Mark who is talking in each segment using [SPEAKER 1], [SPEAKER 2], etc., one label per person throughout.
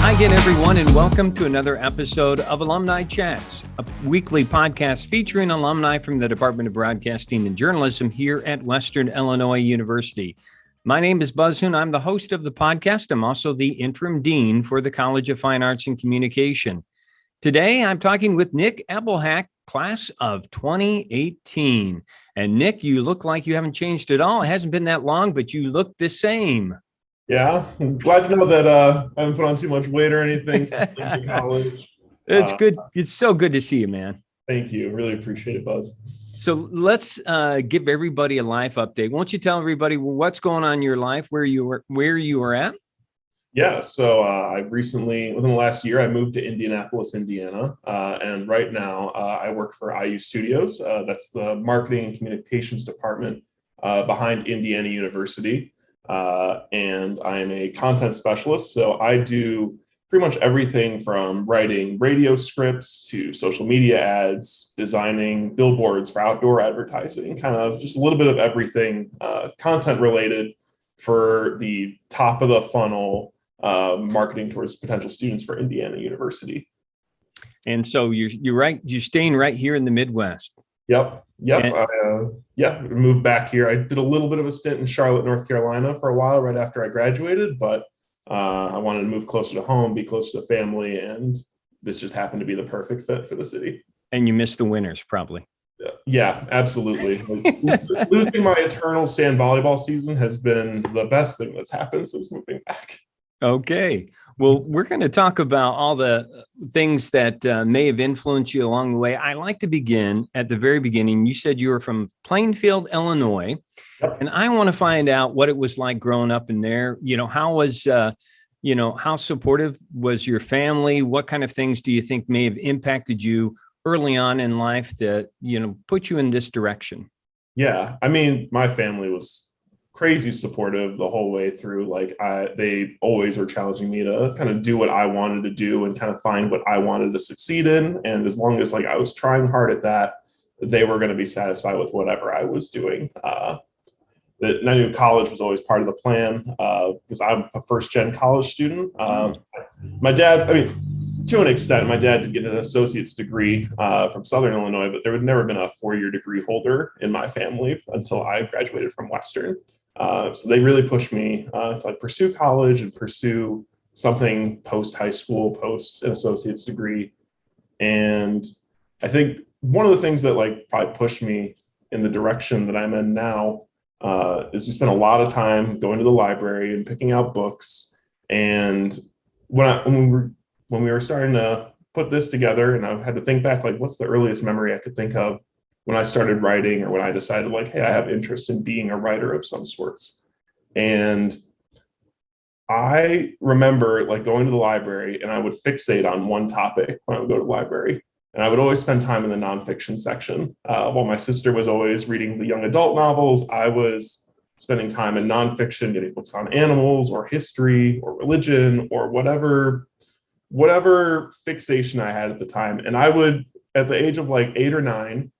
[SPEAKER 1] Hi again, everyone, and welcome to another episode of Alumni Chats, a weekly podcast featuring alumni from the Department of Broadcasting and Journalism here at Western Illinois University. My name is Buzz Hoon. I'm the host of the podcast. I'm also the interim dean for the College of Fine Arts and Communication. Today, I'm talking with Nick Ebelhack, class of 2018. And Nick, you look like you haven't changed at all. It hasn't been that long, but you look the same.
[SPEAKER 2] Yeah, I'm glad to know that I haven't put on too much weight or anything since college.
[SPEAKER 1] It's good. It's so good to see you, man.
[SPEAKER 2] Thank you. Really appreciate it, Buzz.
[SPEAKER 1] So let's give everybody a life update. Won't you tell everybody what's going on in your life, where you were at?
[SPEAKER 2] Yeah, so I've recently, within the last year, I moved to Indianapolis, Indiana. And right now I work for IU Studios. That's the marketing and communications department behind Indiana University. And I'm a content specialist. So I do pretty much everything from writing radio scripts to social media ads, designing billboards for outdoor advertising, kind of just a little bit of everything content related for the top of the funnel marketing towards potential students for Indiana University.
[SPEAKER 1] And so you're staying right here in the Midwest.
[SPEAKER 2] Yep. I moved back here. I did a little bit of a stint in Charlotte, North Carolina for a while right after I graduated, but I wanted to move closer to home, be closer to family, and this just happened to be the perfect fit for the city.
[SPEAKER 1] And you missed the winters, probably.
[SPEAKER 2] Yeah, absolutely. Losing my eternal sand volleyball season has been the best thing that's happened since moving back.
[SPEAKER 1] Okay. Well, we're going to talk about all the things that may have influenced you along the way. I like to begin at the very beginning. You said you were from Plainfield, Illinois, and I want to find out what it was like growing up in there. How supportive was your family? What kind of things do you think may have impacted you early on in life that, put you in this direction?
[SPEAKER 2] Yeah, I mean, my family was crazy supportive the whole way through. They always were challenging me to kind of do what I wanted to do and kind of find what I wanted to succeed in. And as long as I was trying hard at that, they were going to be satisfied with whatever I was doing. I knew college was always part of the plan because I'm a first-gen college student. My dad, to an extent, my dad did get an associate's degree from Southern Illinois, but there had never been a four-year degree holder in my family until I graduated from Western. So they really pushed me to pursue college and pursue something post high school, post an associate's degree. And I think one of the things that probably pushed me in the direction that I'm in now is we spent a lot of time going to the library and picking out books. And when we were starting to put this together, and I had to think back, what's the earliest memory I could think of when I started writing, or when I decided hey, I have interest in being a writer of some sorts. And I remember going to the library, and I would fixate on one topic when I would go to the library. And I would always spend time in the nonfiction section. While my sister was always reading the young adult novels, I was spending time in nonfiction, getting books on animals or history or religion or whatever fixation I had at the time. And I would, at the age of 8 or 9,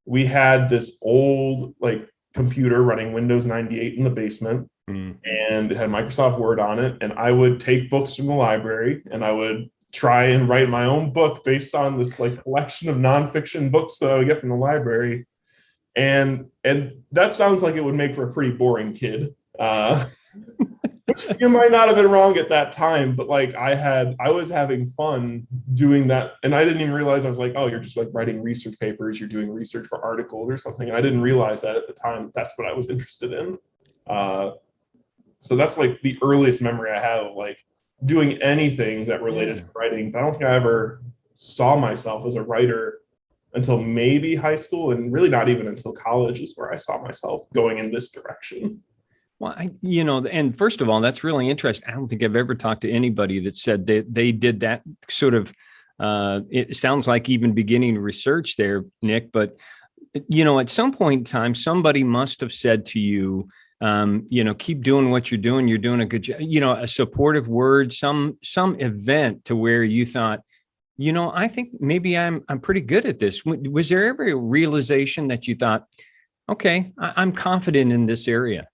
[SPEAKER 2] we had this old computer running Windows 98 in the basement, and it had Microsoft Word on it. And I would take books from the library, and I would try and write my own book based on this collection of nonfiction books that I would get from the library. And that sounds like it would make for a pretty boring kid. You might not have been wrong at that time, but I was having fun doing that. And I didn't even realize, I was oh, you're just writing research papers, you're doing research for articles or something. And I didn't realize that at the time, that's what I was interested in. So that's the earliest memory I have of doing anything that related to writing. But I don't think I ever saw myself as a writer until maybe high school, and really not even until college is where I saw myself going in this direction.
[SPEAKER 1] Well, and first of all, that's really interesting. I don't think I've ever talked to anybody that said that they did that sort of, it sounds like even beginning research there, Nick, but, at some point in time, somebody must have said to you, keep doing what you're doing. You're doing a good job, a supportive word, some event to where you thought, I think maybe I'm pretty good at this. Was there ever a realization that you thought, okay, I'm confident in this area?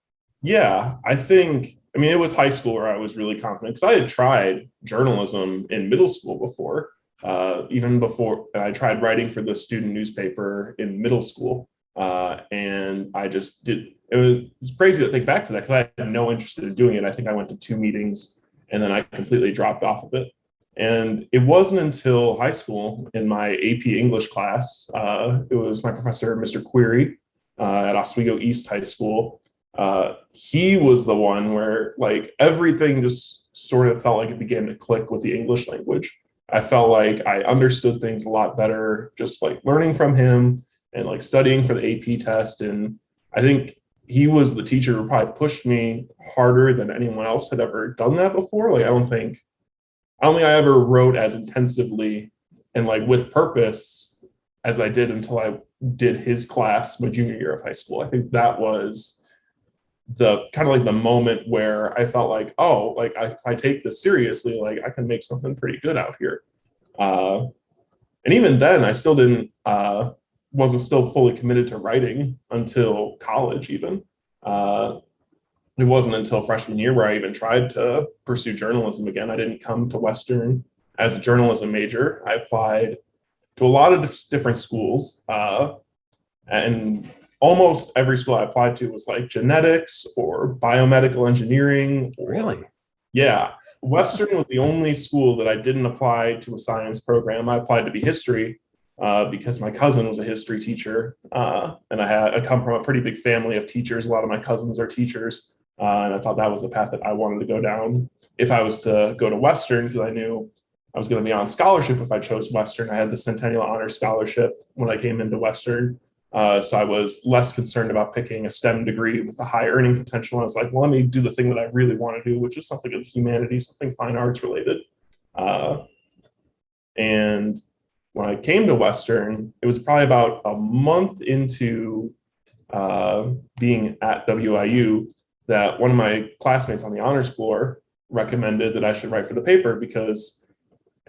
[SPEAKER 2] Yeah, I think, I mean, it was high school where I was really confident because I had tried journalism in middle school before, even before I tried writing for the student newspaper in middle school. And I just did, it was crazy to think back to that because I had no interest in doing it. I think I went to 2 meetings and then I completely dropped off of it. And it wasn't until high school in my AP English class, it was my professor, Mr. Query, at Oswego East High School. He was the one where like everything just sort of felt like it began to click with the English language. I felt like I understood things a lot better, just like learning from him and like studying for the AP test. And I think he was the teacher who probably pushed me harder than anyone else had ever done that before. Like, I don't think I ever wrote as intensively and like with purpose as I did until I did his class my junior year of high school. I think that was the kind of like the moment where I felt like, oh, like if I take this seriously, like I can make something pretty good out here. And even then I still wasn't still fully committed to writing until college even. It wasn't until freshman year where I even tried to pursue journalism again. I didn't come to Western as a journalism major. I applied to a lot of different schools, and almost every school I applied to was like genetics or biomedical engineering.
[SPEAKER 1] Really?
[SPEAKER 2] Yeah. Western was the only school that I didn't apply to a science program. I applied to be history because my cousin was a history teacher, and I come from a pretty big family of teachers. A lot of my cousins are teachers. And I thought that was the path that I wanted to go down if I was to go to Western, because I knew I was going to be on scholarship if I chose Western. I had the Centennial Honor Scholarship when I came into Western. So I was less concerned about picking a STEM degree with a high earning potential. I was like, well, let me do the thing that I really want to do, which is something of humanities, something fine arts related. And when I came to Western, it was probably about a month into being at WIU that one of my classmates on the honors floor recommended that I should write for the paper, because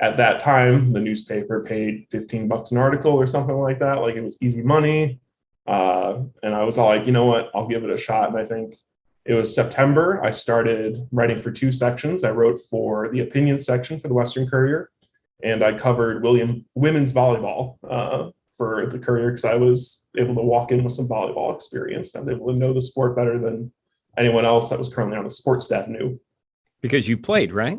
[SPEAKER 2] at that time, the newspaper paid $15 an article or something like that. Like, it was easy money. And I was all like, you know what, I'll give it a shot. And I think it was September, I started writing for 2 sections. I wrote for the opinion section for the Western Courier, and I covered women's volleyball for the Courier because I was able to walk in with some volleyball experience. I was able to know the sport better than anyone else that was currently on the sports staff knew.
[SPEAKER 1] Because you played, right?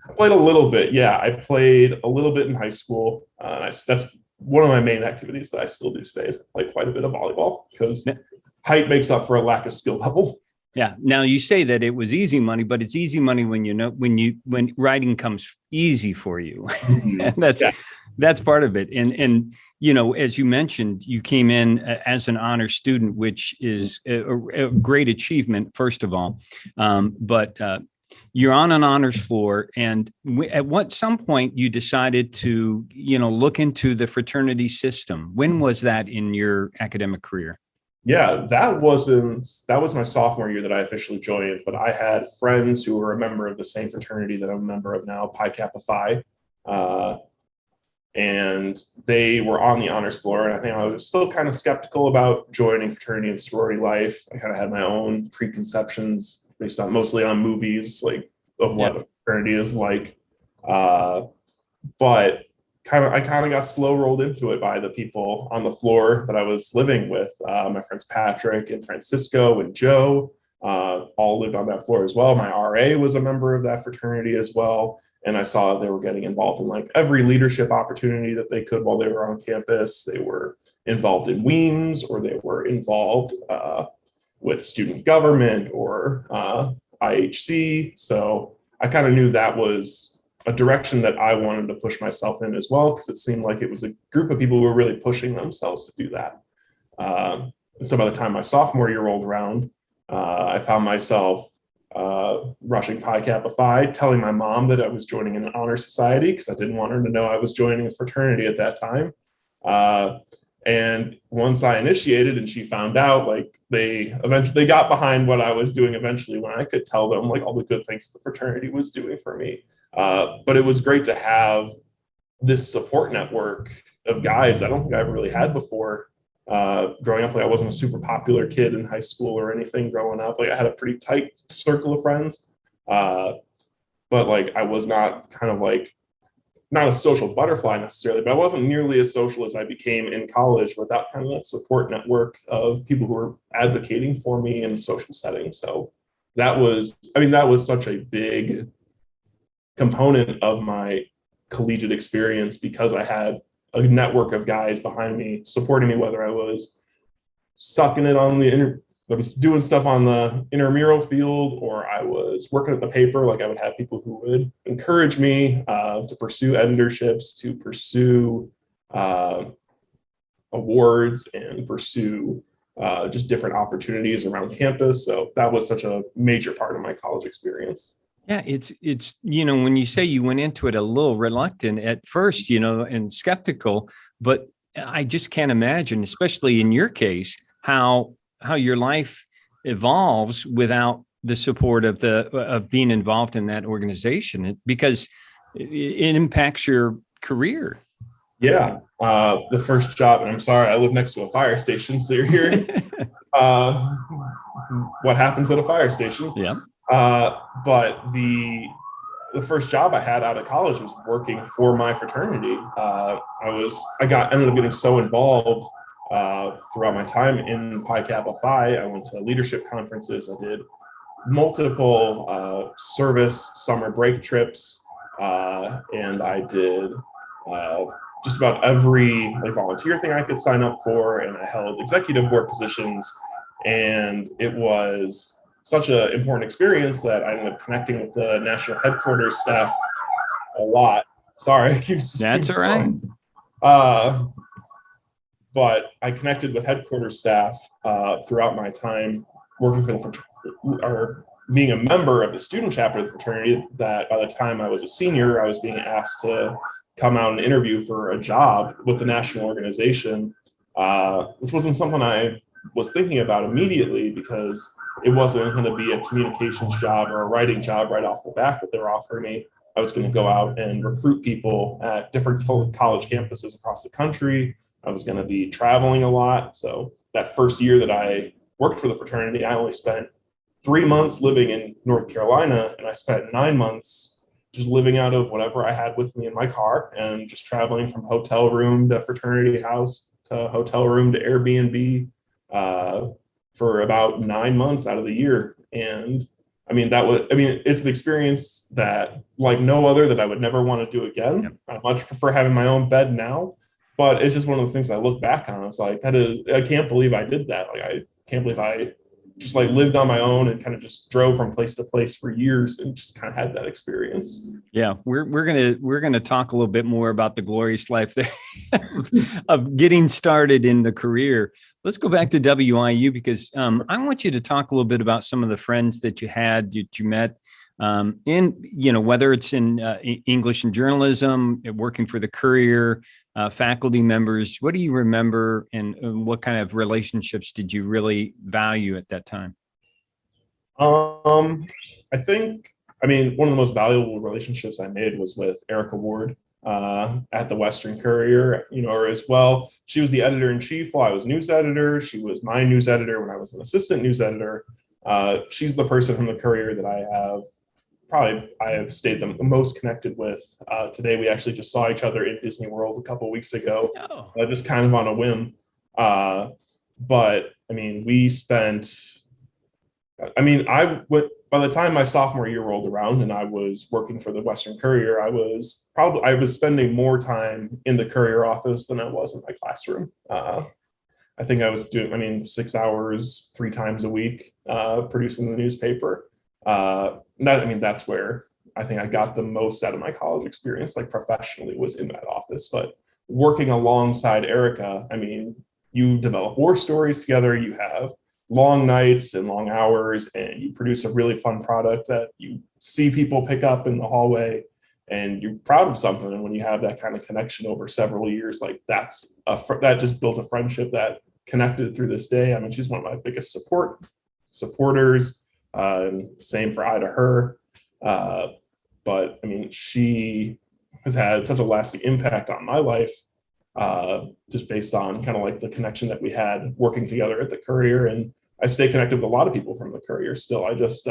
[SPEAKER 2] I played a little bit. Yeah, I played a little bit in high school. That's one of my main activities that I still do today, is I play quite a bit of volleyball because height makes up for a lack of skill level.
[SPEAKER 1] Yeah. Now you say that it was easy money, but it's easy money when when writing comes easy for you. And that's part of it. And you know, as you mentioned, you came in as an honor student, which is a great achievement, first of all. But you're on an honors floor, and at some point you decided to, look into the fraternity system. When was that in your academic career?
[SPEAKER 2] Yeah, that was my sophomore year that I officially joined, but I had friends who were a member of the same fraternity that I'm a member of now, Pi Kappa Phi. And they were on the honors floor. And I think I was still kind of skeptical about joining fraternity and sorority life. I kind of had my own preconceptions based mostly on movies, like of what a fraternity is like. But I kind of got slow rolled into it by the people on the floor that I was living with. My friends Patrick and Francisco and Joe all lived on that floor as well. My RA was a member of that fraternity as well. And I saw they were getting involved in like every leadership opportunity that they could while they were on campus. They were involved in WEAMS, or they were involved with student government or IHC. So I kind of knew that was a direction that I wanted to push myself in as well, because it seemed like it was a group of people who were really pushing themselves to do that. And so by the time my sophomore year rolled around, I found myself rushing Pi Kappa Phi, telling my mom that I was joining an honor society because I didn't want her to know I was joining a fraternity at that time. And once I initiated and she found out, like they got behind what I was doing eventually, when I could tell them like all the good things the fraternity was doing for me. But it was great to have this support network of guys that I don't think I ever really had before. Growing up, like I wasn't a super popular kid in high school or anything growing up. Like I had a pretty tight circle of friends, But like I was not kind of like not a social butterfly necessarily, but I wasn't nearly as social as I became in college without kind of that support network of people who were advocating for me in social settings. So that was, that was such a big component of my collegiate experience because I had a network of guys behind me supporting me, whether I was sucking it on I was doing stuff on the intramural field, or I was working at the paper. Like I would have people who would encourage me to pursue editorships, to pursue awards, and pursue just different opportunities around campus. So that was such a major part of my college experience.
[SPEAKER 1] Yeah, it's when you say you went into it a little reluctant at first, and skeptical, but I just can't imagine, especially in your case, how your life evolves without the support of being involved in that organization, because it impacts your career.
[SPEAKER 2] Yeah. The first job, and I'm sorry, I live next to a fire station, so you're hearing what happens at a fire station.
[SPEAKER 1] Yeah.
[SPEAKER 2] But the first job I had out of college was working for my fraternity. Ended up getting so involved throughout my time in Pi Kappa Phi. I went to leadership conferences. I did multiple service summer break trips, and I did just about every volunteer thing I could sign up for, and I held executive board positions. And it was such an important experience that I ended up connecting with the national headquarters staff a lot. Sorry,
[SPEAKER 1] That's all right.
[SPEAKER 2] But I connected with headquarters staff throughout my time working for the fraternity, or being a member of the student chapter of the fraternity, that by the time I was a senior, I was being asked to come out and interview for a job with the national organization, which wasn't something I was thinking about immediately, because it wasn't going to be a communications job or a writing job right off the bat that they were offering me. I was going to go out and recruit people at different college campuses across the country. I was going to be traveling a lot. So that first year that I worked for the fraternity, I only spent 3 months living in North Carolina, and I spent 9 months just living out of whatever I had with me in my car and just traveling from hotel room to fraternity house to hotel room to Airbnb for about 9 months out of the year. And it's an experience that, like no other, that I would never want to do again. Yep. I much prefer having my own bed now, but it's just one of the things I look back on. I was like, I can't believe I did that. Like, I can't believe I just lived on my own and kind of just drove from place to place for years and just kind of had that experience.
[SPEAKER 1] Yeah, we're gonna talk a little bit more about the glorious life there of getting started in the career. Let's go back to WIU, because I want you to talk a little bit about some of the friends that you had, that you met, whether it's in English and journalism, working for the Courier, faculty members. What do you remember, and what kind of relationships did you really value at that time?
[SPEAKER 2] I think, one of the most valuable relationships I made was with Erica Ward at the Western Courier. Her as well. She was the editor-in-chief while I was news editor. She was my news editor when I was an assistant news editor. She's the person from the Courier that I have stayed the most connected with. Today, we actually just saw each other in Disney World a couple of weeks ago, just kind of on a whim. But we spent, by the time my sophomore year rolled around and I was working for the Western Courier, I was spending more time in the Courier office than I was in my classroom. I think I was doing, 6 hours, 3 times a week, producing the newspaper. That's where I think I got the most out of my college experience, professionally, was in that office. But working alongside Erica, you develop war stories together, you have long nights and long hours, and you produce a really fun product that you see people pick up in the hallway, and you're proud of something. And when you have that kind of connection over several years, that just built a friendship that connected through this day. She's one of my biggest supporters. Same for I to her. But she has had such a lasting impact on my life, just based on kind of the connection that we had working together at the Courier. And I stay connected with a lot of people from the Courier still. I just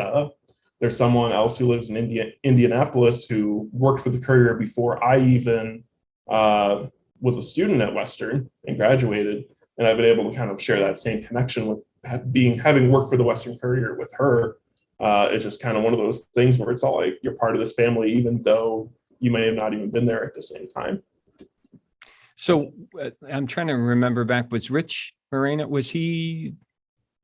[SPEAKER 2] there's someone else who lives in Indianapolis who worked for the Courier before I even was a student at Western and graduated. And I've been able to kind of share that same connection with having worked for the Western Courier with her. It's just kind of one of those things where it's all like you're part of this family, even though you may have not even been there at the same time.
[SPEAKER 1] So I'm trying to remember back. Was Rich Moreno? Was he?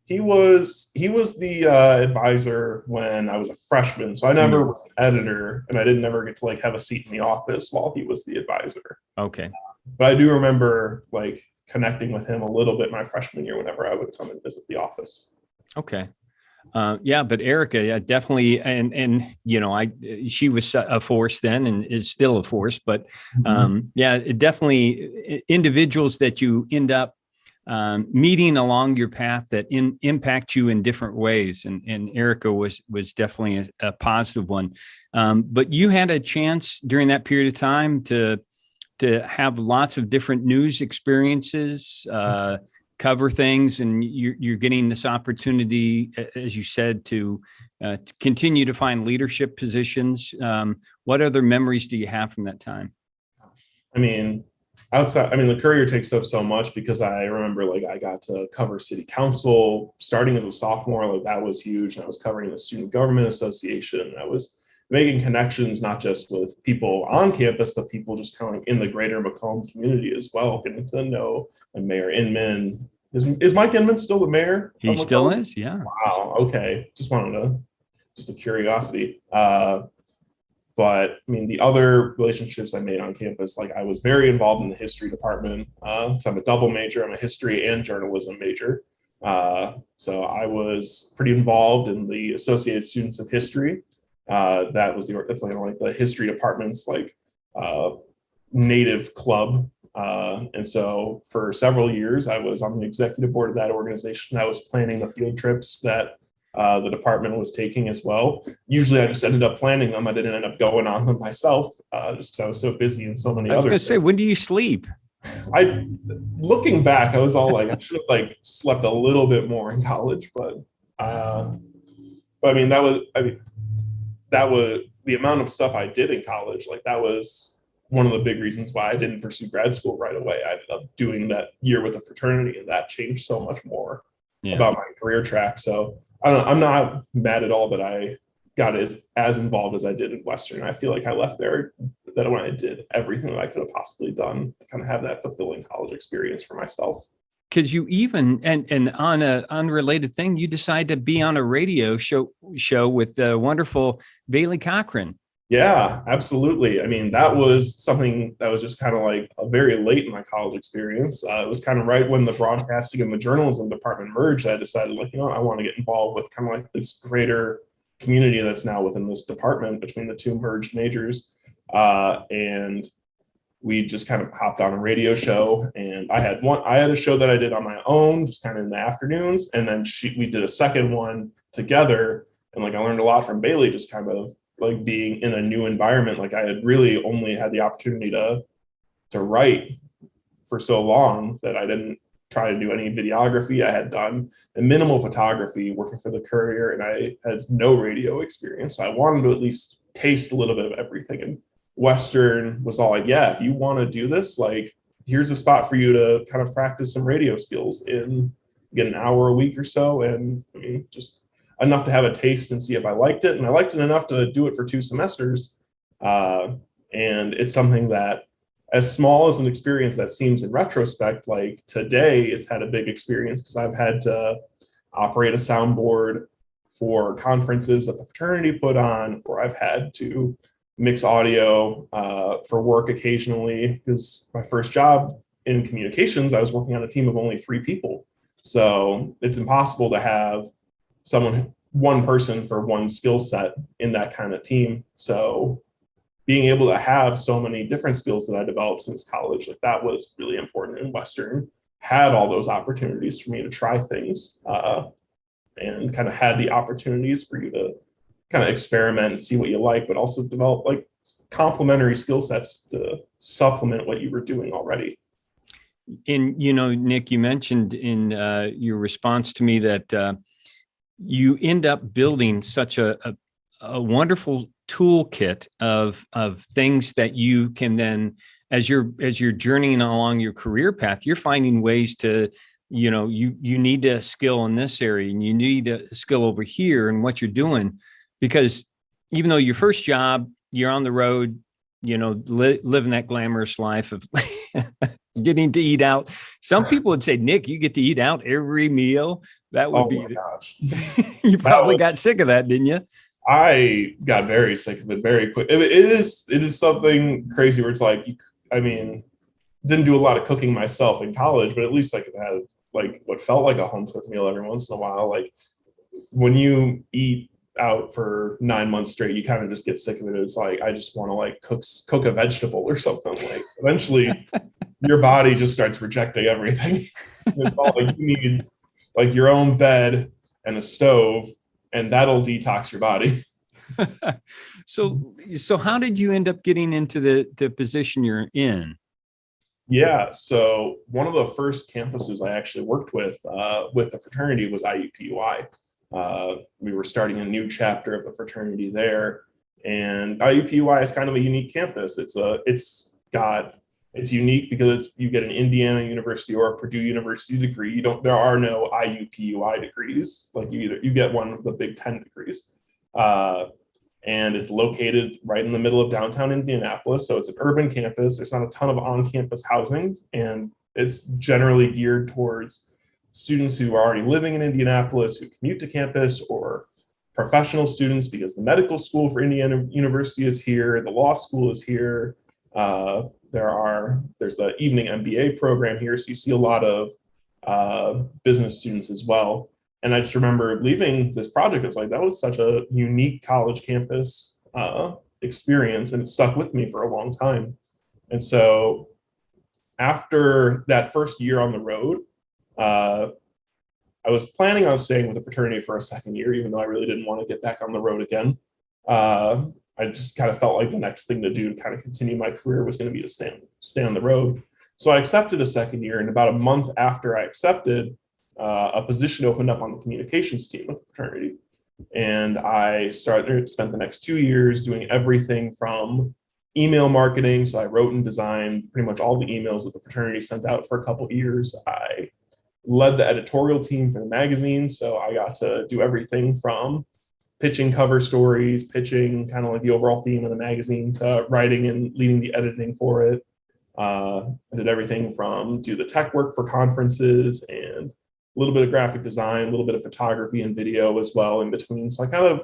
[SPEAKER 2] He was the advisor when I was a freshman. So I never was an editor, and I didn't never get to like have a seat in the office while he was the advisor.
[SPEAKER 1] Okay.
[SPEAKER 2] But I do remember like connecting with him a little bit my freshman year whenever I would come and visit the office.
[SPEAKER 1] Okay. Yeah, but Erica, yeah, definitely. And, she was a force then and is still a force, but yeah, it definitely individuals that you end up meeting along your path that impact you in different ways. And Erica was definitely a positive one. But you had a chance during that period of time to have lots of different news experiences, cover things, and you're getting this opportunity, as you said, to continue to find leadership positions. What other memories do you have from that time?
[SPEAKER 2] I mean, the Courier takes up so much because I remember like I got to cover city council starting as a sophomore. Like that was huge. And I was covering the Student Government Association. I was making connections, not just with people on campus, but people just kind of like in the greater Macomb community as well, getting to know Mayor Inman. Is Mike Inman still the mayor?
[SPEAKER 1] He still is, yeah.
[SPEAKER 2] Wow, okay. Just a curiosity. But I mean, the other relationships I made on campus, like I was very involved in the history department. So I'm a double major. I'm a history and journalism major. So I was pretty involved in the Associated Students of History. That's like the history department's like native club. And so for several years, I was on the executive board of that organization. I was planning the field trips that the department was taking as well. Usually I just ended up planning them. I didn't end up going on them myself, just because I was so busy and so many other things. I was
[SPEAKER 1] going to say, when do you sleep?
[SPEAKER 2] Looking back, I was all like, I should have like slept a little bit more in college, but that was the amount of stuff I did in college. Like that was one of the big reasons why I didn't pursue grad school right away. I ended up doing that year with a fraternity, and that changed so much more about my career track. So I don't know, I'm not mad at all that I got as involved as I did in Western. I feel like I left there that when I did everything that I could have possibly done to kind of have that fulfilling college experience for myself.
[SPEAKER 1] Because you even, and on an unrelated thing, you decide to be on a radio show with the wonderful Bailey Cochran.
[SPEAKER 2] Yeah, absolutely. I mean, that was something that was just kind of like very late in my college experience. It was kind of right when the broadcasting and the journalism department merged. I decided, like, I want to get involved with kind of like this greater community that's now within this department between the two merged majors. And we just kind of hopped on a radio show, and I had a show that I did on my own, just kind of in the afternoons. And then we did a second one together. And like, I learned a lot from Bailey, just kind of like being in a new environment. Like I had really only had the opportunity to write for so long that I didn't try to do any videography. I had done a minimal photography working for the Courier, and I had no radio experience. So I wanted to at least taste a little bit of everything. And Western was all like, yeah, if you want to do this, like, here's a spot for you to kind of practice some radio skills in, get an hour a week or so. And I mean, just enough to have a taste and see if I liked it. And I liked it enough to do it for 2 semesters. And it's something that, as small as an experience that seems in retrospect, like today, it's had a big experience because I've had to operate a soundboard for conferences that the fraternity put on, or I've had to mix audio for work occasionally, because my first job in communications, I was working on a team of only 3 people. So it's impossible to have one person for one skill set in that kind of team. So being able to have so many different skills that I developed since college, like that was really important. In Western had all those opportunities for me to try things and kind of had the opportunities for you to kind of experiment and see what you like, but also develop like complementary skill sets to supplement what you were doing already.
[SPEAKER 1] And, Nick, you mentioned in your response to me that you end up building such a a wonderful toolkit of things that you can then, as you're journeying along your career path, you're finding ways to, you need a skill in this area and you need a skill over here and what you're doing, because even though your first job, you're on the road, living that glamorous life of getting to eat out. Some people would say, Nick, you get to eat out every meal. That would be,
[SPEAKER 2] my gosh.
[SPEAKER 1] You probably got sick of that, didn't you?
[SPEAKER 2] I got very sick of it very quick. It is something crazy where it's like, didn't do a lot of cooking myself in college, but at least I could have like what felt like a home cooked meal every once in a while. Like when you eat out for 9 months straight, you kind of just get sick of it. It's like, I just want to like cook a vegetable or something. Like eventually your body just starts rejecting everything. It's all like you need like your own bed and a stove, and that'll detox your body.
[SPEAKER 1] So how did you end up getting into the position you're in?
[SPEAKER 2] Yeah, so one of the first campuses I actually worked with the fraternity was IUPUI. We were starting a new chapter of the fraternity there, and IUPUI is kind of a unique campus. It's unique because you get an Indiana University or a Purdue University degree. There are no IUPUI degrees. Like you get one of the Big Ten degrees, and it's located right in the middle of downtown Indianapolis. So it's an urban campus. There's not a ton of on-campus housing, and it's generally geared towards students who are already living in Indianapolis, who commute to campus, or professional students, because the medical school for Indiana University is here, the law school is here. There's the evening MBA program here, so you see a lot of business students as well. And I just remember leaving this project, it was like, that was such a unique college campus experience, and it stuck with me for a long time. And so after that first year on the road, I was planning on staying with the fraternity for a second year, even though I really didn't want to get back on the road again. I just kind of felt like the next thing to do to kind of continue my career was going to be to stay on the road. So I accepted a second year, and about a month after I accepted, a position opened up on the communications team of the fraternity. And I spent the next 2 years doing everything from email marketing. So I wrote and designed pretty much all the emails that the fraternity sent out for a couple of years. I led the editorial team for the magazine. So I got to do everything from pitching cover stories, pitching kind of like the overall theme of the magazine, to writing and leading the editing for it. I did everything from do the tech work for conferences and a little bit of graphic design, a little bit of photography and video as well in between. So I kind of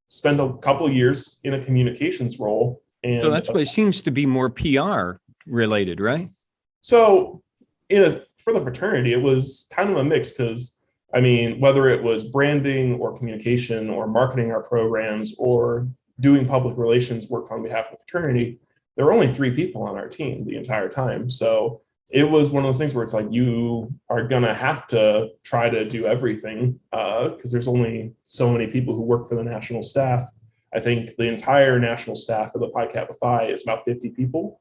[SPEAKER 2] spent a couple of years in a communications role. And
[SPEAKER 1] so that's what it seems to be, more PR related, right?
[SPEAKER 2] So for the fraternity, it was kind of a mix, because whether it was branding or communication or marketing our programs or doing public relations work on behalf of the fraternity, there were only 3 people on our team the entire time. So it was one of those things where it's like, you are going to have to try to do everything, because there's only so many people who work for the national staff. I think the entire national staff of the Pi Kappa Phi is about 50 people.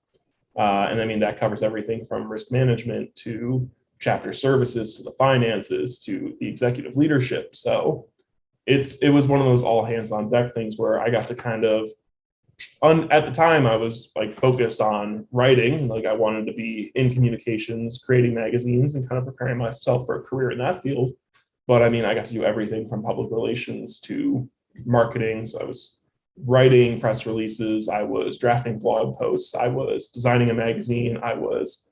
[SPEAKER 2] And that covers everything from risk management to chapter services to the finances to the executive leadership. So it was one of those all hands on deck things where I got to kind of, at the time I was like focused on writing, like I wanted to be in communications, creating magazines, and kind of preparing myself for a career in that field. But I got to do everything from public relations to marketing. So I was writing press releases, I was drafting blog posts, I was designing a magazine, I was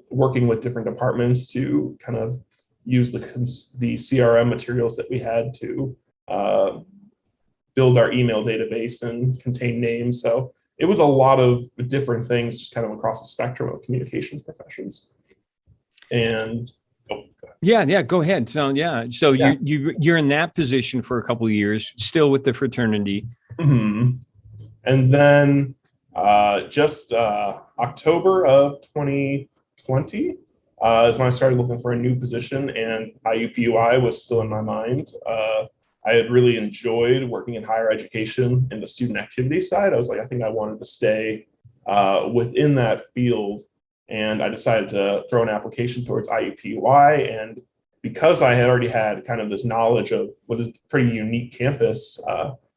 [SPEAKER 2] working with different departments to kind of use the CRM materials that we had to build our email database and contain names. So it was a lot of different things, just kind of across the spectrum of communications professions. And
[SPEAKER 1] go ahead. So you're in that position for a couple of years, still with the fraternity.
[SPEAKER 2] Mm-hmm. And then October of 2020 is when I started looking for a new position, and IUPUI was still in my mind. I had really enjoyed working in higher education in the student activity side. I was like, I think I wanted to stay within that field, and I decided to throw an application towards IUPUI. And because I had already had kind of this knowledge of what is a pretty unique campus,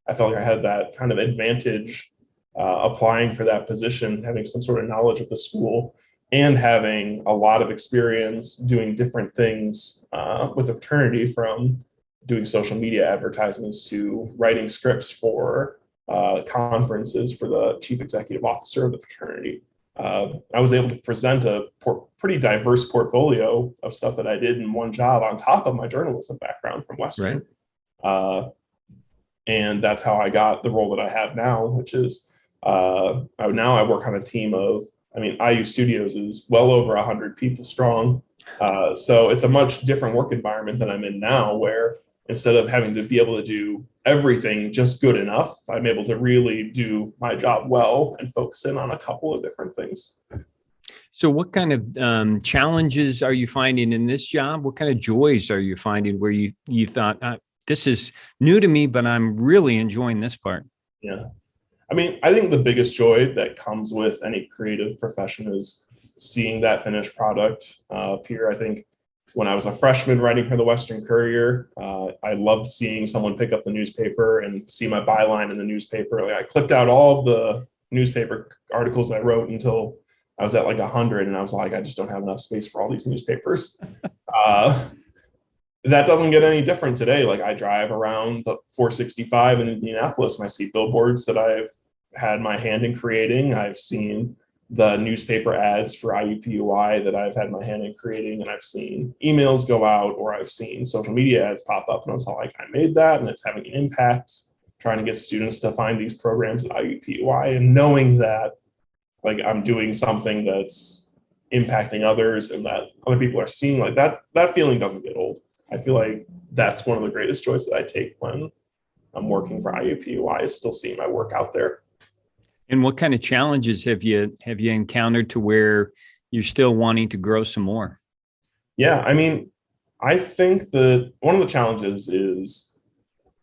[SPEAKER 2] I felt like I had that kind of advantage applying for that position, having some sort of knowledge of the school and having a lot of experience doing different things with the fraternity, from doing social media advertisements to writing scripts for conferences for the chief executive officer of the fraternity. I was able to present a pretty diverse portfolio of stuff that I did in one job on top of my journalism background from Western. Right. And that's how I got the role that I have now, which is now I work on a team of, IU Studios is well over 100 people strong. So it's a much different work environment than I'm in now, where instead of having to be able to do everything just good enough, I'm able to really do my job well and focus in on a couple of different things.
[SPEAKER 1] So what kind of challenges are you finding in this job? What kind of joys are you finding where you thought, this is new to me, but I'm really enjoying this part?
[SPEAKER 2] Yeah. I think the biggest joy that comes with any creative profession is seeing that finished product appear. I think when I was a freshman writing for the Western Courier, I loved seeing someone pick up the newspaper and see my byline in the newspaper. Like, I clipped out all the newspaper articles I wrote until I was at like 100, and I was like, I just don't have enough space for all these newspapers. That doesn't get any different today. Like, I drive around the 465 in Indianapolis and I see billboards that I've had my hand in creating. I've seen the newspaper ads for IUPUI that I've had my hand in creating, and I've seen emails go out, or I've seen social media ads pop up, and I was like, I made that and it's having an impact, trying to get students to find these programs at IUPUI, and knowing that like I'm doing something that's impacting others and that other people are seeing, like that feeling doesn't get old. I feel like that's one of the greatest joys that I take when I'm working for IUPUI, is still seeing my work out there.
[SPEAKER 1] And what kind of challenges have you encountered to where you're still wanting to grow some more?
[SPEAKER 2] Yeah, I think that one of the challenges is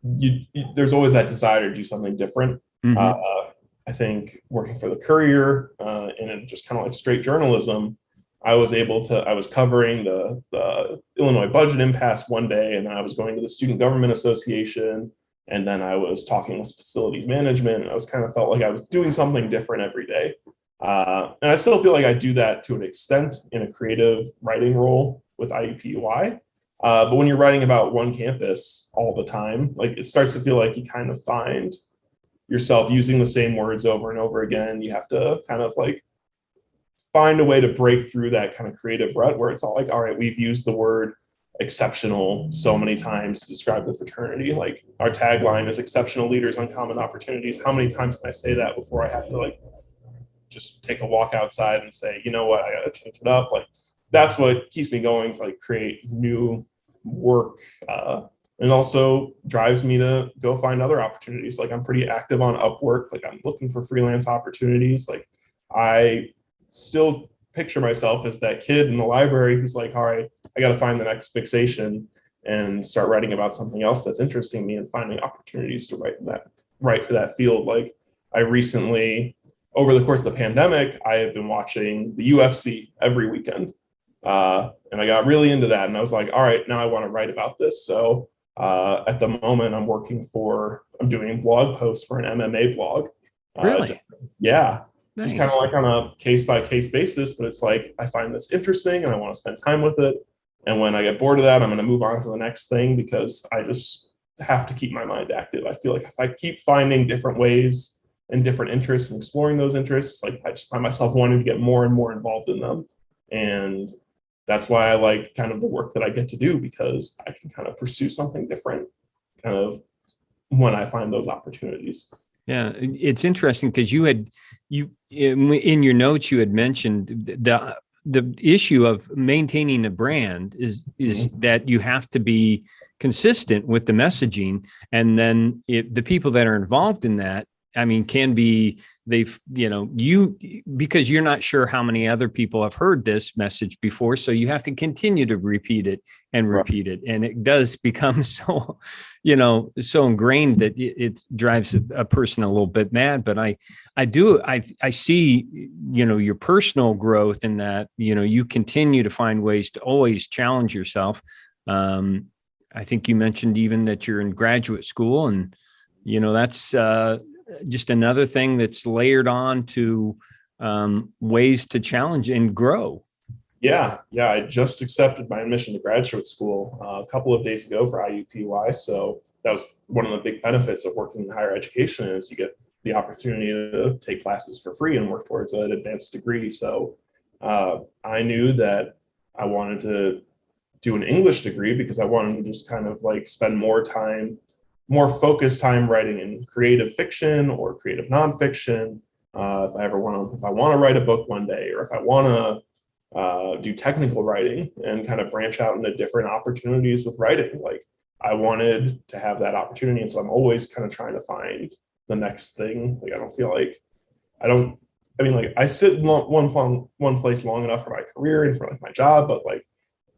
[SPEAKER 2] there's always that desire to do something different. Mm-hmm. I think working for the Courier and just kind of like straight journalism, I was covering the Illinois budget impasse one day, and then I was going to the Student Government Association, and then I was talking with facilities management, and I was kind of felt like I was doing something different every day. And I still feel like I do that to an extent in a creative writing role with IUPUI. But when you're writing about one campus all the time, like, it starts to feel like you kind of find yourself using the same words over and over again. You have to kind of like find a way to break through that kind of creative rut where it's all like, all right, we've used the word exceptional so many times to describe the fraternity. Like, our tagline is exceptional leaders, uncommon opportunities. How many times can I say that before I have to like just take a walk outside and say, you know what, I gotta change it up? Like, that's what keeps me going to like create new work, and also drives me to go find other opportunities. Like, I'm pretty active on Upwork. Like, I'm looking for freelance opportunities. Like, I still picture myself as that kid in the library who's like, all right, I got to find the next fixation and start writing about something else that's interesting me and finding opportunities to write for that field. Like, I recently, over the course of the pandemic, I have been watching the UFC every weekend. And I got really into that, and I was like, all right, now I want to write about this. So at the moment I'm doing blog posts for an MMA blog.
[SPEAKER 1] Really?
[SPEAKER 2] Yeah.
[SPEAKER 1] Nice.
[SPEAKER 2] Just kind of like on a case-by-case basis, but it's like, I find this interesting and I want to spend time with it. And when I get bored of that, I'm going to move on to the next thing, because I just have to keep my mind active. I feel like if I keep finding different ways and different interests and exploring those interests, like, I just find myself wanting to get more and more involved in them. And that's why I like kind of the work that I get to do, because I can kind of pursue something different kind of when I find those opportunities.
[SPEAKER 1] Yeah, it's interesting because in your notes you had mentioned the issue of maintaining a brand is mm-hmm. that you have to be consistent with the messaging, and then the people that are involved in that, can be because you're not sure how many other people have heard this message before, so you have to continue to repeat it and repeat it, and it does become so ingrained that it drives a person a little bit mad. But I see your personal growth in that you continue to find ways to always challenge yourself. I think you mentioned even that you're in graduate school, and That's just another thing that's layered on to ways to challenge and grow.
[SPEAKER 2] Yeah. I just accepted my admission to graduate school a couple of days ago for IUPUI. So that was one of the big benefits of working in higher education is you get the opportunity to take classes for free and work towards an advanced degree. So I knew that I wanted to do an English degree because I wanted to just kind of like spend more focused time writing in creative fiction or creative nonfiction. If I want to write a book one day, or if I want to do technical writing and kind of branch out into different opportunities with writing, like I wanted to have that opportunity. And so I'm always kind of trying to find the next thing. Like I sit in one place long enough for my career and for like my job, but like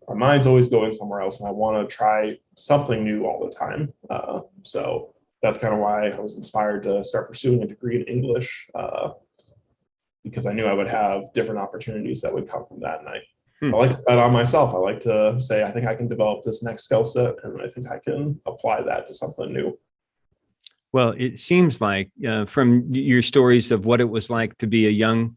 [SPEAKER 2] my mind's always going somewhere else, and I want to try something new all the time. So that's kind of why I was inspired to start pursuing a degree in English, because I knew I would have different opportunities that would come from that. And I like to bet on myself. I like to say, I think I can develop this next skill set, and I think I can apply that to something new.
[SPEAKER 1] Well, it seems like from your stories of what it was like to be a young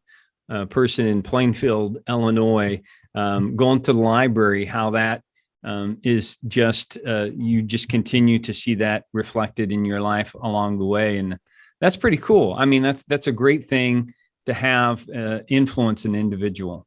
[SPEAKER 1] person in Plainfield, Illinois, going to the library, how that is just, you just continue to see that reflected in your life along the way. And that's pretty cool. I mean, that's a great thing to have influence an individual.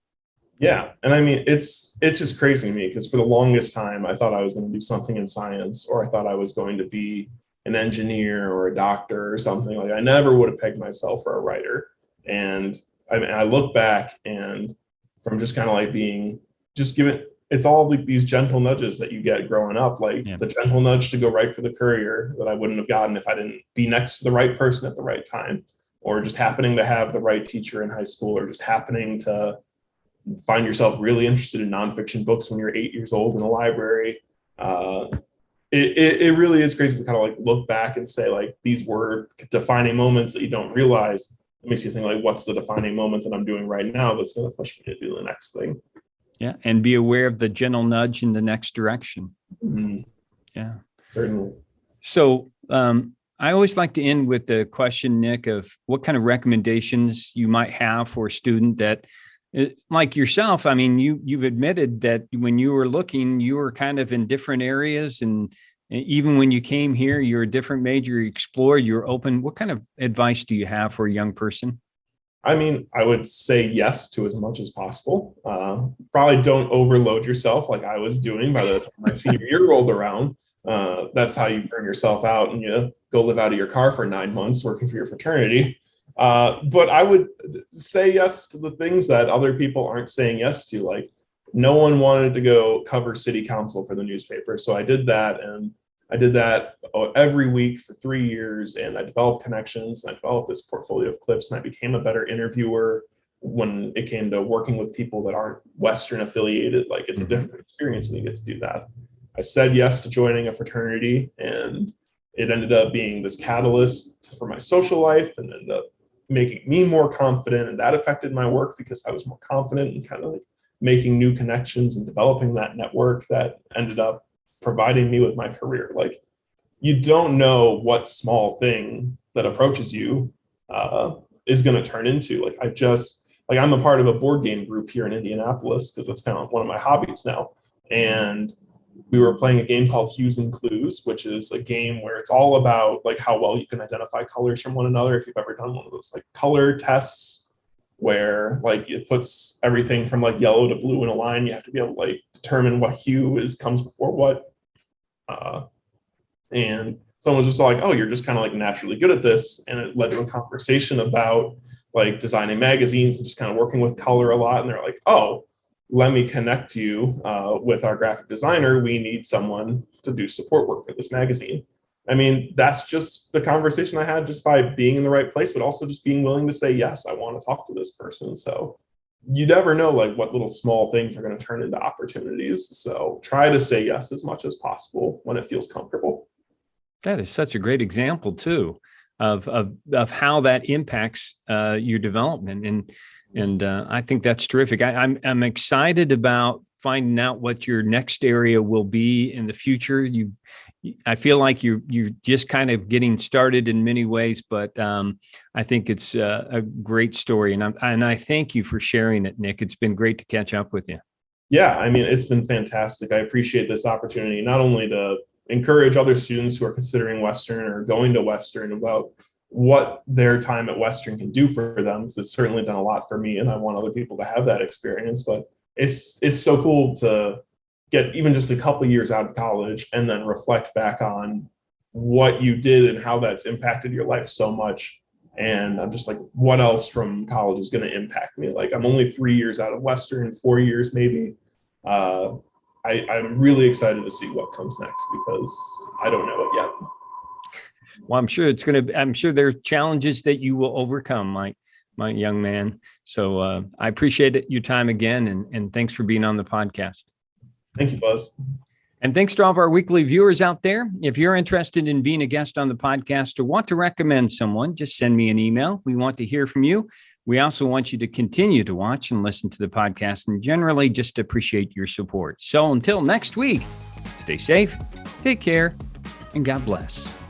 [SPEAKER 2] Yeah. And I mean, it's just crazy to me because for the longest time, I thought I was going to do something in science, or I thought I was going to be an engineer or a doctor or something. Like I never would have pegged myself for a writer. And I mean, I look back, and from just kind of like being just given, it's all like these gentle nudges that you get growing up, like the gentle nudge to go write for the Courier that I wouldn't have gotten if I didn't be next to the right person at the right time, or just happening to have the right teacher in high school, or just happening to find yourself really interested in nonfiction books when you're 8 years old in a library. It really is crazy to kind of like look back and say like these were defining moments that you don't realize. It makes you think like, what's the defining moment that I'm doing right now that's going to push me to do the next thing?
[SPEAKER 1] Yeah. And be aware of the gentle nudge in the next direction.
[SPEAKER 2] Mm-hmm.
[SPEAKER 1] Yeah,
[SPEAKER 2] Certainly.
[SPEAKER 1] So I always like to end with the question, Nick, of what kind of recommendations you might have for a student that, like yourself, I mean, you've admitted that when you were looking, you were kind of in different areas, and even when you came here, you're a different major, you explored, you're open. What kind of advice do you have for a young person?
[SPEAKER 2] I mean, I would say yes to as much as possible. Probably don't overload yourself like I was doing by the time my senior year rolled around. That's how you burn yourself out and you go live out of your car for 9 months working for your fraternity. But I would say yes to the things that other people aren't saying yes to. Like no one wanted to go cover city council for the newspaper. So I did that, and I did that every week for 3 years, and I developed connections, and I developed this portfolio of clips, and I became a better interviewer when it came to working with people that aren't Western affiliated. Like it's a different experience when you get to do that. I said yes to joining a fraternity, and it ended up being this catalyst for my social life, and ended up making me more confident, and that affected my work because I was more confident and kind of like making new connections and developing that network that ended up providing me with my career. Like you don't know what small thing that approaches you is going to turn into. Like I'm a part of a board game group here in Indianapolis because that's kind of one of my hobbies now. And we were playing a game called Hues and Clues, which is a game where it's all about like how well you can identify colors from one another. If you've ever done one of those like color tests where like it puts everything from like yellow to blue in a line, you have to be able to like determine what hue comes before what. And someone was just like, oh, you're just kind of like naturally good at this. And it led to a conversation about like designing magazines and just kind of working with color a lot. And they're like, oh, let me connect you with our graphic designer. We need someone to do support work for this magazine. I mean, that's just the conversation I had just by being in the right place, but also just being willing to say, yes, I want to talk to this person. So you never know like what little small things are going to turn into opportunities. So try to say yes as much as possible when it feels comfortable.
[SPEAKER 1] That is such a great example too of how that impacts your development, and I think that's terrific. I'm excited about finding out what your next area will be in the future. I feel like you're just kind of getting started in many ways, but I think it's a great story, and I thank you for sharing it, Nick. It's been great to catch up with you.
[SPEAKER 2] Yeah, I mean, it's been fantastic. I appreciate this opportunity, not only to encourage other students who are considering Western or going to Western about what their time at Western can do for them, because it's certainly done a lot for me, and I want other people to have that experience. But it's so cool to get even just a couple of years out of college and then reflect back on what you did and how that's impacted your life so much. And I'm just like, what else from college is going to impact me? Like, I'm only 3 years out of Western, 4 years maybe. I'm really excited to see what comes next because I don't know it yet.
[SPEAKER 1] Well, I'm sure there are challenges that you will overcome, my young man. So I appreciate your time again, and thanks for being on the podcast.
[SPEAKER 2] Thank you, Buzz.
[SPEAKER 1] And thanks to all of our weekly viewers out there. If you're interested in being a guest on the podcast or want to recommend someone, just send me an email. We want to hear from you. We also want you to continue to watch and listen to the podcast and generally just appreciate your support. So until next week, stay safe, take care, and God bless.